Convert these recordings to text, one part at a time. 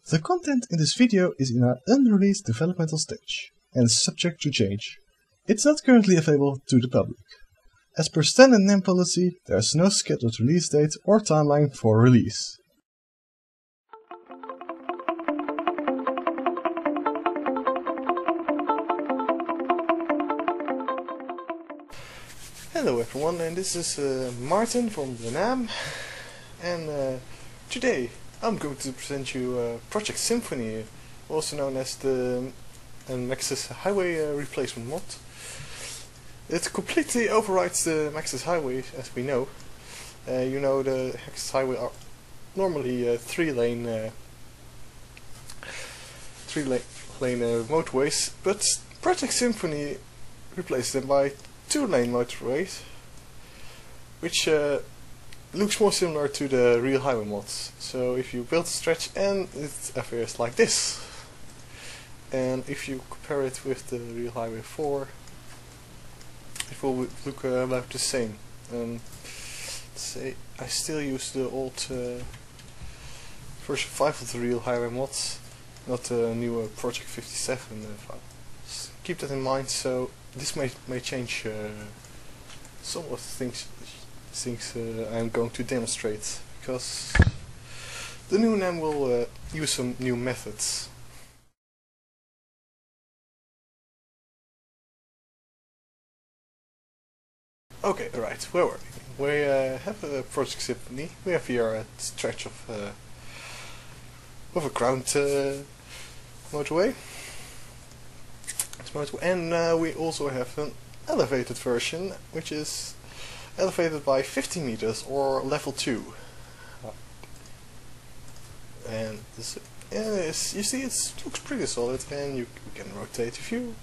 The content in this video is in our unreleased developmental stage and is subject to change. It's not currently available to the public. As per standard NAM policy, there is no scheduled release date or timeline for release. Hello everyone, and this is Martin from the NAM, and today I'm going to present you Project Symphony, also known as the Maxis Highway replacement mod. It completely overrides the Maxis Highway, as we know. You know, the Maxis Highway are normally three-lane motorways, but Project Symphony replaced them by two-lane motorways, which looks more similar to the real highway mods. So if you build a stretch and it appears like this, and if you compare it with the real highway 4, it will look about the same. Let's say I still use the old version 5 of the real highway mods, not the newer Project 57 file. Keep that in mind. So this may change some of the things I'm going to demonstrate, because the new NAM will use some new methods. Okay, right, where were we? We have a Project Symphony. We have here a stretch of a ground motorway. And we also have an elevated version, which is elevated by 50 meters or level 2. And this, you see, it looks pretty solid, and you can rotate a few.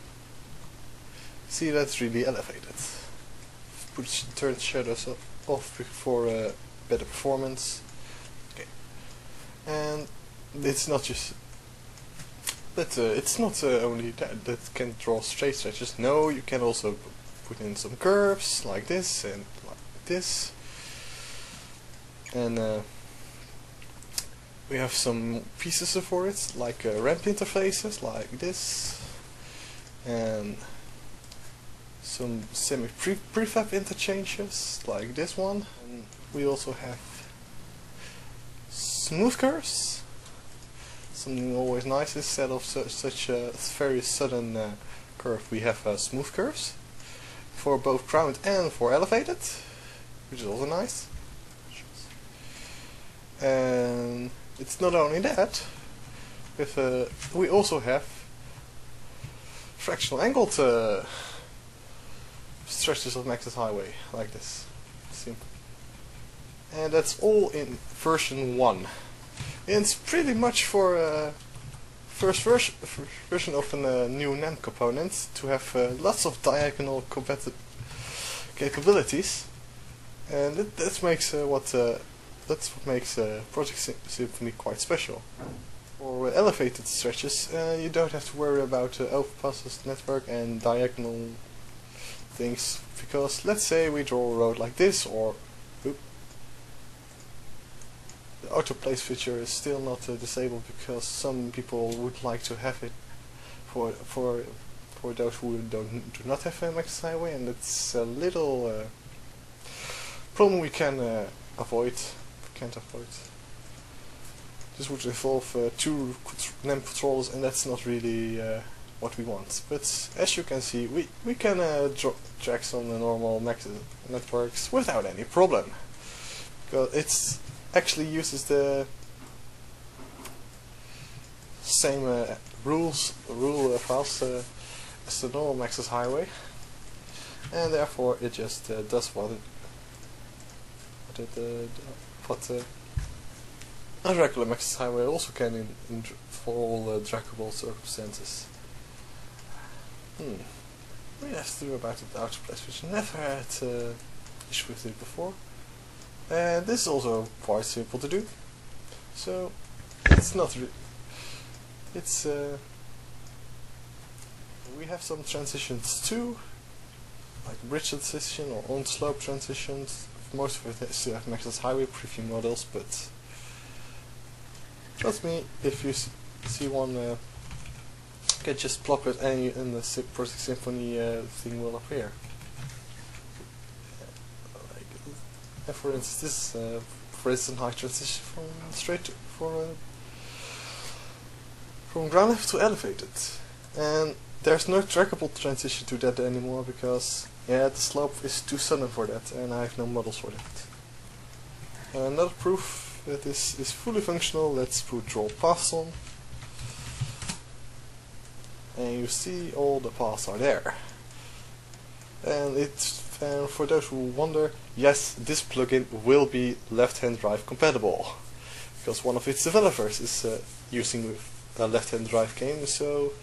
See, that's really elevated. Turn shadows off for better performance. Okay, and it's not just. But it's not only that can draw straight stretches. No, you can also put in some curves like this and like this. And we have some pieces for it, like ramp interfaces like this, and some semi-prefab interchanges like this one. And we also have smooth curves. Something always nice instead of such a very sudden curve. We have smooth curves for both ground and for elevated, which is also nice. And it's not only that, we also have fractional angled stretches of Maxis Highway like this. Simple. And that's all in version 1. And it's pretty much for first version of a new NAM component to have lots of diagonal capabilities, and that makes that's what makes Project Symphony quite special. For elevated stretches, you don't have to worry about overpasses, network, and diagonal things, because let's say we draw a road like this, or the auto place feature is still not disabled, because some people would like to have it for those who do not have a Maxis Highway, and it's a little problem we can avoid. Can't avoid. This would involve 2 NAM controllers, and that's not really what we want. But as you can see, we can drag some normal Maxis networks without any problem, because it's actually uses the same rule files as the normal Maxis Highway, and therefore it just does what a regular Maxis Highway also can for all draggable circumstances. We have to do about the outer place, which never had issue with it before. And this is also quite simple to do, so it's not we have some transitions too, like bridge transition or on slope transitions. Most of it still have Maxis Highway preview models, but Trust me, if you see one, you can just plop it and the Project Symphony thing will appear. And for instance, this, for instance, high transition from ground level to elevated, and there's no trackable transition to that anymore because the slope is too sudden for that, and I have no models for that. Another proof that this is fully functional. Let's put draw paths on, and you see all the paths are there. And for those who wonder, yes, this plugin will be left-hand drive compatible, because one of its developers is using a left-hand drive game, so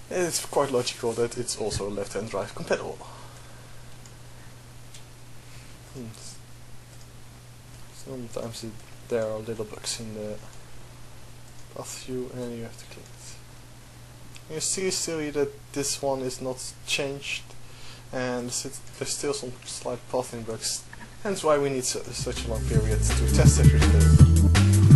it's quite logical that it's also left-hand drive compatible. Sometimes there are little bugs in the path view and you have to click it. You see still that this one is not changed, and there's still some slight pathing bugs, hence why we need such a long period to test everything.